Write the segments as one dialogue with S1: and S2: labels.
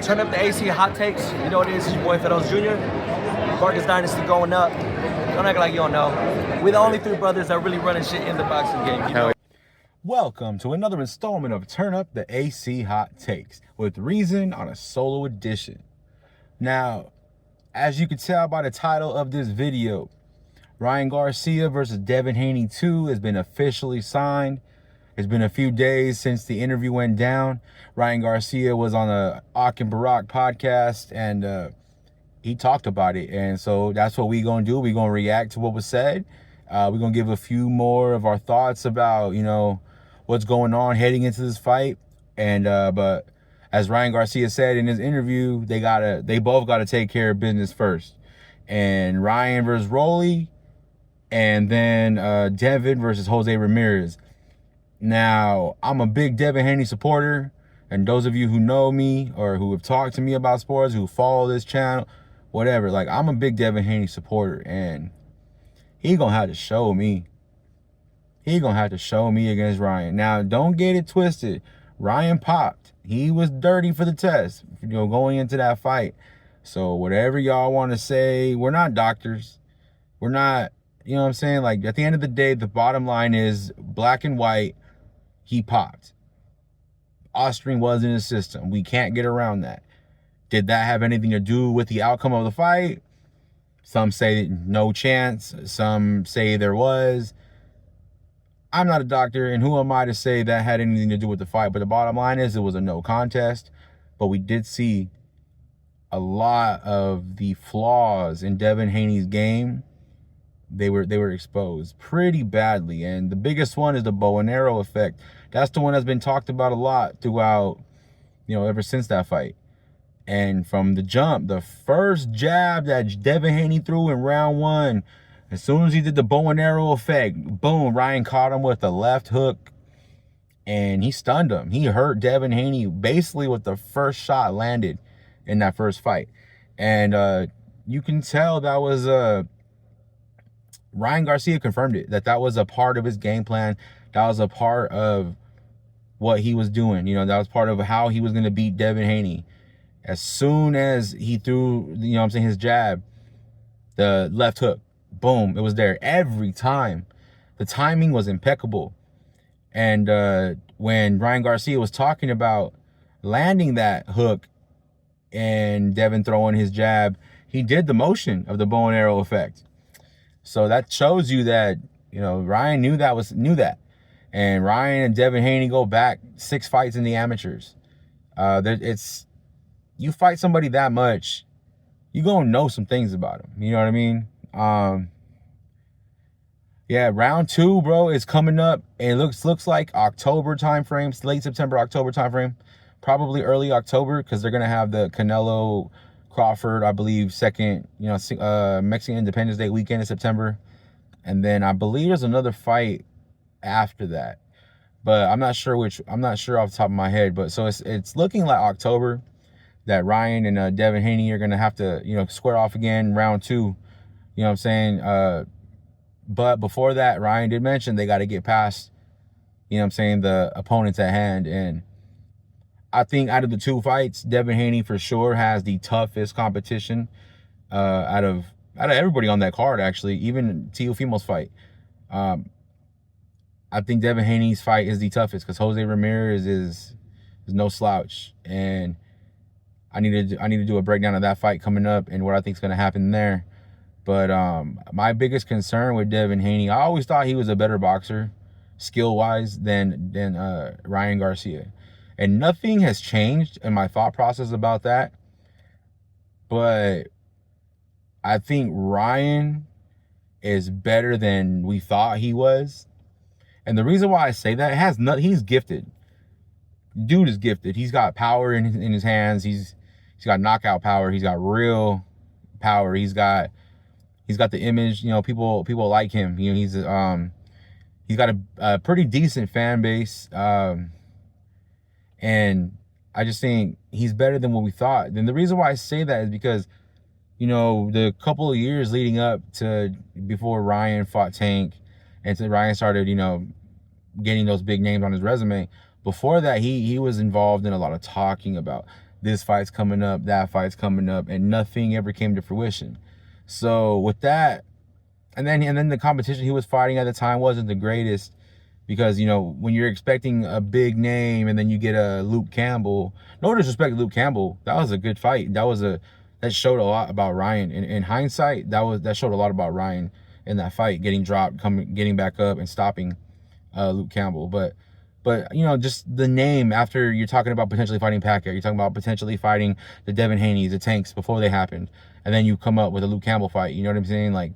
S1: Turn up the AC hot takes. You know what it is. It's your boy Fidos Jr. Vargas Dynasty going up. Don't act like you don't know. We're the only three brothers that really running shit in the boxing game. You know?
S2: Welcome to another installment of Turn Up the AC Hot Takes with Reason on a solo edition. Now, as you can tell by the title of this video, Ryan Garcia versus Devin Haney II has been officially signed. It's been a few days since the interview went down. Ryan Garcia was on the Ak and Barack podcast, and he talked about it. And so that's what we're going to do. We're going to react to what was said. We're going to give a few more of our thoughts about, you know, what's going on heading into this fight. And but as Ryan Garcia said in his interview, they both got to take care of business first. And Ryan versus Rolly, and then Devin versus Jose Ramirez. Now, I'm a big Devin Haney supporter, and those of you who know me or who have talked to me about sports, who follow this channel, whatever, like, I'm a big Devin Haney supporter, and he gonna have to show me. He gonna have to show me against Ryan. Now, don't get it twisted. Ryan popped. He was dirty for the test, you know, going into that fight. So whatever y'all want to say, we're not doctors. We're not, you know what I'm saying? Like, at the end of the day, the bottom line is black and white. He popped. Austrian was in his system. We can't get around that. Did that have anything to do with the outcome of the fight? Some say no chance. Some say there was. I'm not a doctor, and who am I to say that had anything to do with the fight? But the bottom line is it was a no contest. But we did see a lot of the flaws in Devin Haney's game. They were exposed pretty badly, and the biggest one is the bow and arrow effect. That's the one that's been talked about a lot throughout, you know, ever since that fight. And from the jump, the first jab that Devin Haney threw in round one, as soon as he did the bow and arrow effect, boom, Ryan caught him with the left hook, and he stunned him. He hurt Devin Haney basically with the first shot landed in that first fight. And you can tell that was Ryan Garcia confirmed it, that was a part of his game plan. That was a part of what he was doing. You know, that was part of how he was going to beat Devin Haney. As soon as he threw, you know what I'm saying, his jab, the left hook, boom, it was there every time. The timing was impeccable. And when Ryan Garcia was talking about landing that hook and Devin throwing his jab, he did the motion of the bow and arrow effect. So that shows you that, you know, Ryan knew that. And Ryan and Devin Haney go back 6 fights in the amateurs. You fight somebody that much, you gonna know some things about him. You know what I mean? Yeah, round 2, bro, is coming up. It looks like October timeframe, late September, October timeframe, probably early October, because they're gonna have the Canelo Crawford, I believe, second, you know, Mexican Independence Day weekend in September. And then I believe there's another fight after that. But I'm not sure off the top of my head. But so it's looking like October that Ryan and Devin Haney are going to have to, you know, square off again, round 2. You know what I'm saying? But before that, Ryan did mention they got to get past, you know what I'm saying, the opponents at hand. And I think out of the 2 fights, Devin Haney for sure has the toughest competition out of everybody on that card, actually, even Teofimo's fight. I think Devin Haney's fight is the toughest because Jose Ramirez is no slouch. And I need to do a breakdown of that fight coming up and what I think is going to happen there. But my biggest concern with Devin Haney, I always thought he was a better boxer, skill-wise, than Ryan Garcia. And nothing has changed in my thought process about that. But I think Ryan is better than we thought he was. And the reason why I say that, he's gifted. Dude is gifted. He's got power in his hands. He's got knockout power. He's got real power. He's got the image. You know, people like him. You know, he's got a pretty decent fan base. And I just think he's better than what we thought. And the reason why I say that is because, you know, the couple of years leading up to before Ryan fought Tank and so Ryan started, you know, getting those big names on his resume, before that, he was involved in a lot of talking about this fight's coming up, that fight's coming up, and nothing ever came to fruition. So with that, and then the competition he was fighting at the time wasn't the greatest, because, you know, when you're expecting a big name and then you get a Luke Campbell, no disrespect to Luke Campbell, that was a good fight. That showed a lot about Ryan. In hindsight, that showed a lot about Ryan in that fight, getting dropped, getting back up and stopping Luke Campbell. But you know, just the name, after you're talking about potentially fighting Pacquiao, you're talking about potentially fighting the Devin Haney's, the Tanks before they happened, and then you come up with a Luke Campbell fight. You know what I'm saying? Like,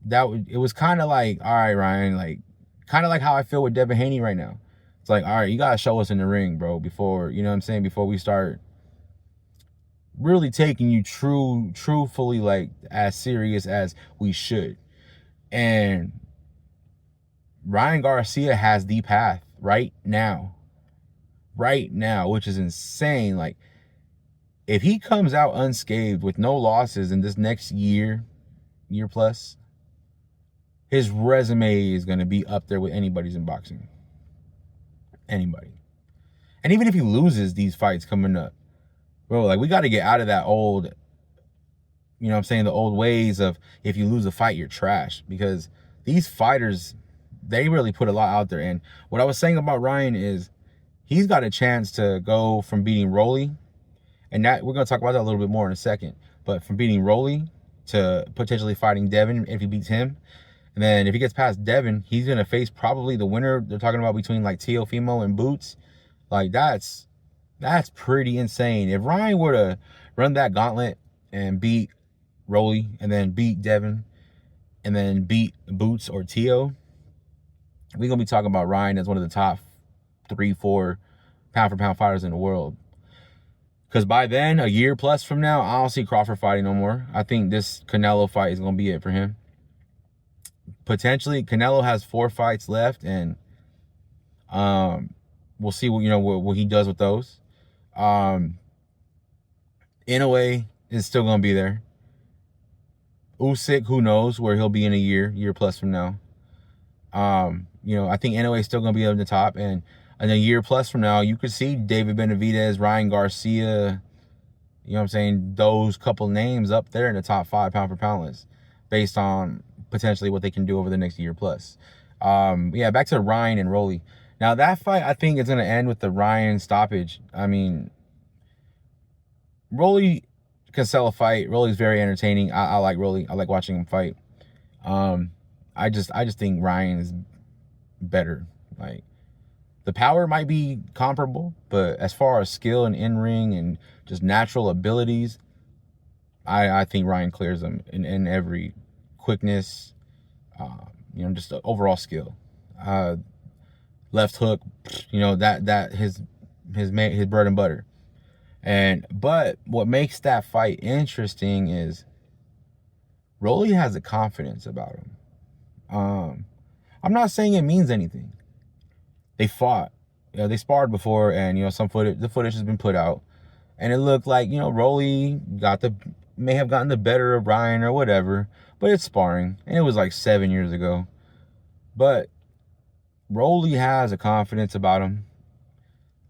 S2: it was kind of like, all right, Ryan, like, kind of like how I feel with Devin Haney right now. It's like, all right, you gotta show us in the ring, bro, before, you know what I'm saying, before we start really taking you truthfully, like, as serious as we should. And Ryan Garcia has the path right now, which is insane. Like, if he comes out unscathed with no losses in this next year plus, his resume is going to be up there with anybody's in boxing. Anybody. And even if he loses these fights coming up, bro, like, we got to get out of that old, you know what I'm saying, the old ways of, if you lose a fight, you're trash. Because these fighters, they really put a lot out there. And what I was saying about Ryan is, he's got a chance to go from beating Rolly, and that we're going to talk about that a little bit more in a second, but from beating Rolly to potentially fighting Devin if he beats him. And then if he gets past Devin, he's going to face probably the winner. They're talking about between, like, Teofimo and Boots. Like, that's pretty insane. If Ryan were to run that gauntlet and beat Rolly, and then beat Devin, and then beat Boots or Teo, we're going to be talking about Ryan as one of the top 3-4 pound-for-pound fighters in the world. Because by then, a year plus from now, I don't see Crawford fighting no more. I think this Canelo fight is going to be it for him. Potentially, Canelo has 4 fights left, and we'll see what he does with those. Inoue is still going to be there. Usyk, who knows where he'll be in a year plus from now. You know, I think Inoue is still going to be up the top, and in a year plus from now, you could see David Benavidez, Ryan Garcia, you know what I'm saying, those couple names up there in the top 5 pound-for-pound list, based on potentially what they can do over the next year plus. Yeah, back to Ryan and Rolly. Now, that fight, I think, is going to end with the Ryan stoppage. I mean, Rolly can sell a fight. Rolly's very entertaining. I like Rolly. I like watching him fight. I just think Ryan is better. Like, the power might be comparable, but as far as skill and in-ring and just natural abilities, I think Ryan clears them in every quickness, you know, just overall skill. Left hook, you know, that his bread and butter. But what makes that fight interesting is Rolly has a confidence about him. I'm not saying it means anything. They fought, you know, they sparred before, and, you know, the footage has been put out, and it looked like, you know, Rolly may have gotten the better of Ryan or whatever, but it's sparring, and it was like 7 years ago. But Rolly has a confidence about him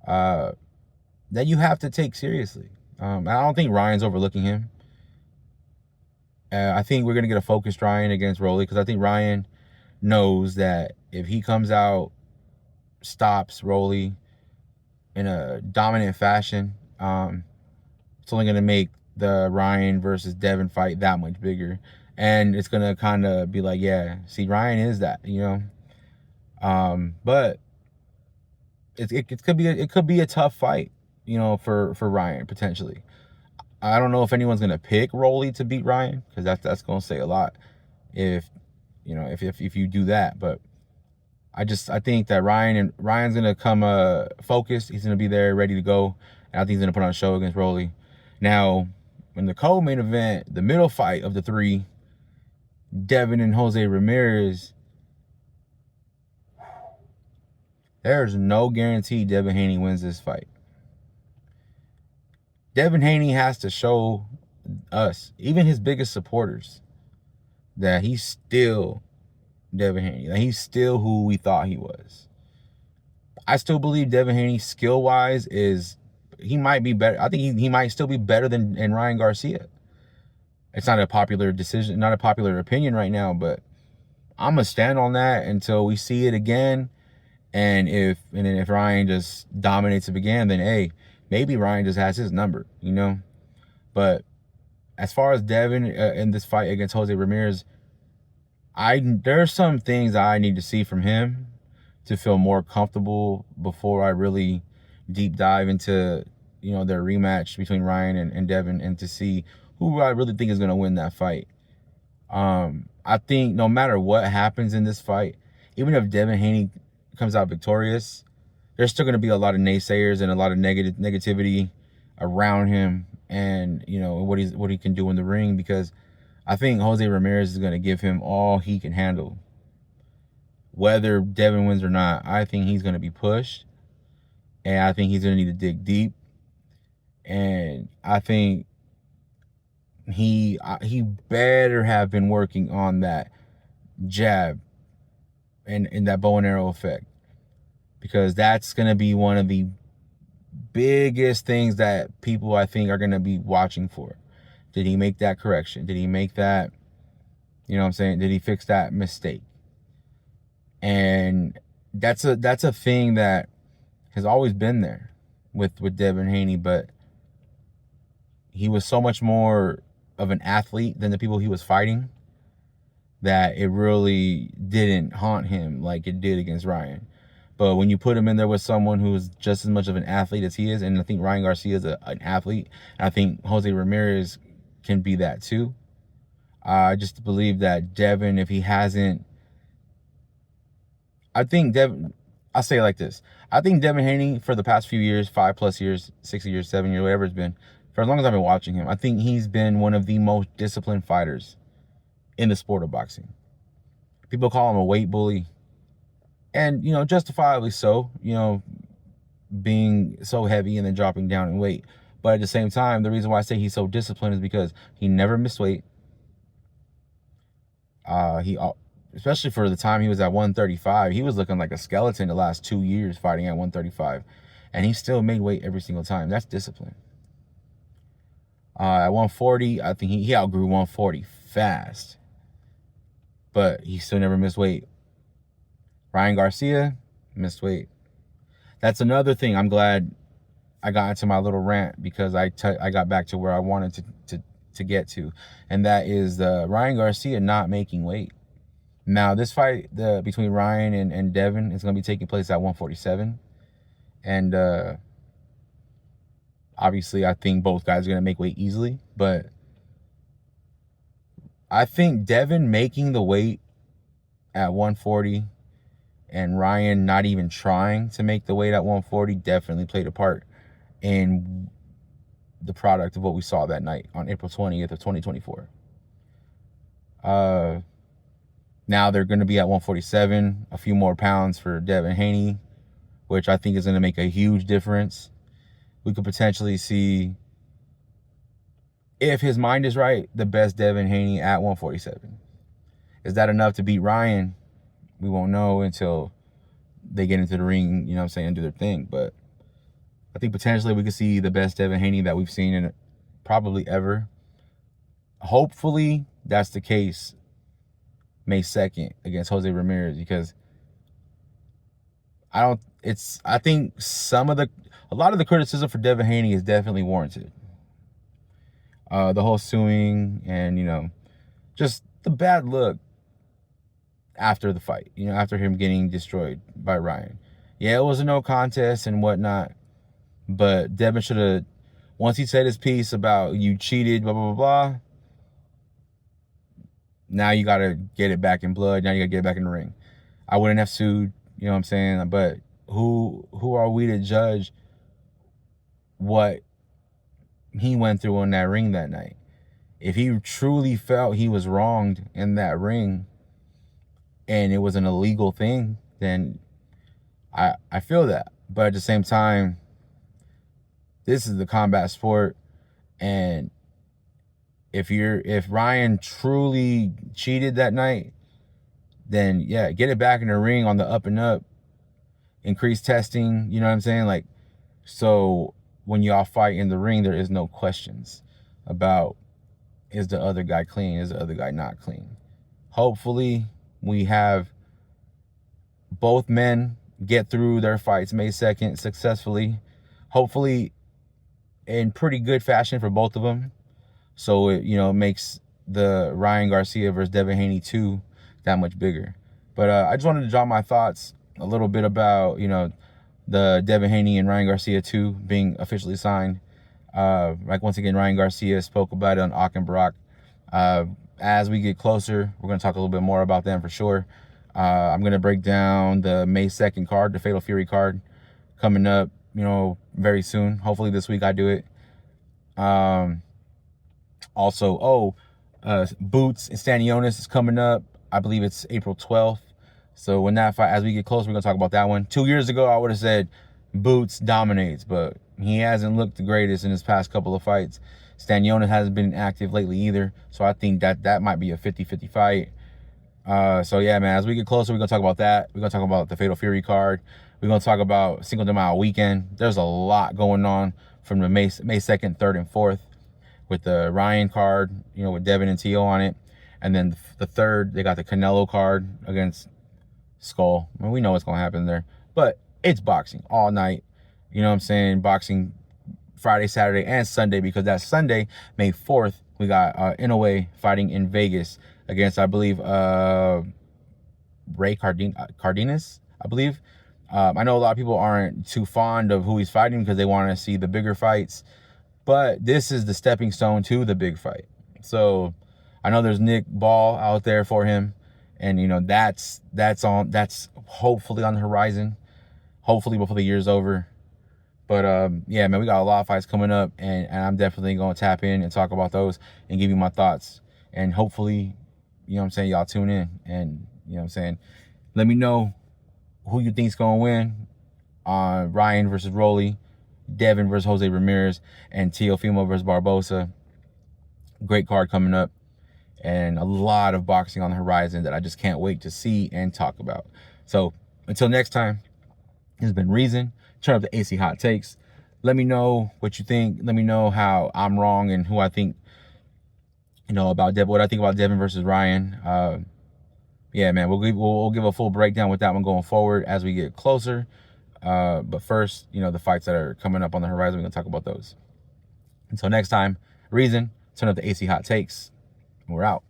S2: that you have to take seriously. I don't think Ryan's overlooking him. I think we're going to get a focused Ryan against Rolly, because I think Ryan knows that if he comes out, stops Rolly in a dominant fashion, it's only going to make the Ryan versus Devin fight that much bigger. And it's going to kind of be like, yeah, see, Ryan is that, you know. But it could be a tough fight, you know, for Ryan, potentially. I don't know if anyone's going to pick Rolly to beat Ryan, because that's going to say a lot if you do that. But I think that Ryan's going to come focused. He's going to be there ready to go. And I think he's going to put on a show against Rolly. Now, in the co-main event, the middle fight of the 3, Devin and Jose Ramirez, there's no guarantee Devin Haney wins this fight. Devin Haney has to show us, even his biggest supporters, that he's still Devin Haney, that he's still who we thought he was. I still believe Devin Haney, skill-wise, is he might be better. I think he might still be better than Ryan Garcia. It's not a popular decision, not a popular opinion right now, but I'm gonna stand on that until we see it again. And if Ryan just dominates it again, then hey, maybe Ryan just has his number, you know. But as far as Devin in this fight against Jose Ramirez, there are some things I need to see from him to feel more comfortable before I really deep dive into, you know, their rematch between Ryan and Devin, and to see who I really think is going to win that fight. I think no matter what happens in this fight, even if Devin Haney comes out victorious, there's still going to be a lot of naysayers and a lot of negativity around him, and you know what he can do in the ring, because I think Jose Ramirez is going to give him all he can handle. Whether Devin wins or not, I think he's going to be pushed, and I think he's going to need to dig deep, and I think he better have been working on that jab and that bow and arrow effect, because that's going to be one of the biggest things that people, I think, are going to be watching for. Did he make that correction? Did he make that, you know what I'm saying? Did he fix that mistake? And that's a thing that has always been there with Devin Haney, but he was so much more of an athlete than the people he was fighting that it really didn't haunt him like it did against Ryan. But when you put him in there with someone who's just as much of an athlete as he is, and I think Ryan Garcia is an athlete, and I think Jose Ramirez can be that too. I just believe that Devin, if he hasn't, I think Devin, I'll say it like this. I think Devin Haney, for the past few years, 5+ years, 6 years, 7 years, whatever it's been, for as long as I've been watching him, I think he's been one of the most disciplined fighters in the sport of boxing. People call him a weight bully, and, you know, justifiably so, you know, being so heavy and then dropping down in weight. But at the same time, the reason why I say he's so disciplined is because he never missed weight. Especially for the time he was at 135, he was looking like a skeleton the last 2 years fighting at 135, and he still made weight every single time. That's discipline. At 140, I think he outgrew 140 fast, but he still never missed weight. Ryan Garcia missed weight. That's another thing. I'm glad I got into my little rant, because I got back to where I wanted to get to, and that is Ryan Garcia not making weight. Now, this fight between Ryan and Devin is going to be taking place at 147, and obviously I think both guys are going to make weight easily, but I think Devin making the weight at 140 and Ryan not even trying to make the weight at 140 definitely played a part in the product of what we saw that night on April 20th of 2024. Now they're going to be at 147, a few more pounds for Devin Haney, which I think is going to make a huge difference. We could potentially see, if his mind is right, the best Devin Haney at 147. Is that enough to beat Ryan? We won't know until they get into the ring, you know what I'm saying, and do their thing. But I think potentially we could see the best Devin Haney that we've seen in probably ever. Hopefully that's the case May 2nd against Jose Ramirez, because I think a lot of the criticism for Devin Haney is definitely warranted. The whole suing and, you know, just the bad look after the fight, you know, after him getting destroyed by Ryan. Yeah, it was a no contest and whatnot, but Devin should have, once he said his piece about you cheated, blah, blah, blah, blah, now you got to get it back in blood. Now you got to get it back in the ring. I wouldn't have sued, you know what I'm saying? But who are we to judge what he went through in that ring that night? If he truly felt he was wronged in that ring and it was an illegal thing, then I feel that. But at the same time, this is the combat sport, and if Ryan truly cheated that night, then yeah, get it back in the ring on the up and up. Increase testing, you know what I'm saying? Like, so when y'all fight in the ring, there is no questions about, is the other guy clean? Is the other guy not clean? Hopefully, we have both men get through their fights May 2nd successfully. Hopefully, in pretty good fashion for both of them. So it, makes the Ryan Garcia versus Devin Haney II that much bigger. But I just wanted to drop my thoughts a little bit about, the Devin Haney and Ryan Garcia 2 being officially signed. Like, once again, Ryan Garcia spoke about it on Ak and Barak. As we get closer, we're going to talk a little bit more about them for sure. I'm going to break down the May 2nd card, the Fatal Fury card, coming up, very soon. Hopefully this week I do it. Also, Boots and Stanionis is coming up. I believe it's April 12th. So when that fight, as we get closer, we're going to talk about that one. 2 years ago, I would have said Boots dominates, but he hasn't looked the greatest in his past couple of fights. Stanionis hasn't been active lately either. So I think that might be a 50-50 fight. So yeah, man, as we get closer, we're going to talk about that. We're going to talk about the Fatal Fury card. We're going to talk about Cinco de Mayo weekend. There's a lot going on from the May 2nd, 3rd, and 4th with the Ryan card, with Devin and T.O. on it. And then the 3rd, they got the Canelo card against Skull. I mean, we know what's going to happen there. But it's boxing all night. You know what I'm saying? Boxing Friday, Saturday, and Sunday, because that Sunday, May 4th, we got Inoue fighting in Vegas against, I believe, Ray Cardenas, I believe. I know a lot of people aren't too fond of who he's fighting because they want to see the bigger fights. But this is the stepping stone to the big fight. So I know there's Nick Ball out there for him. And, that's hopefully on the horizon. Hopefully before the year's over. But, yeah, man, we got a lot of fights coming up. And I'm definitely going to tap in and talk about those and give you my thoughts. And hopefully, y'all tune in. And, let me know who you think's going to win on Ryan versus Rolly, Devin versus Jose Ramirez, and Teofimo versus Barbosa. Great card coming up. And a lot of boxing on the horizon that I just can't wait to see and talk about. So until next time, this has been Reason. Turn up the AC Hot Takes. Let me know what you think. Let me know how I'm wrong and who I think, about Devin, what I think about Devin versus Ryan. Yeah, man, we'll give a full breakdown with that one going forward as we get closer. But first, the fights that are coming up on the horizon, we're going to talk about those. Until next time, Reason. Turn up the AC Hot Takes. We're out.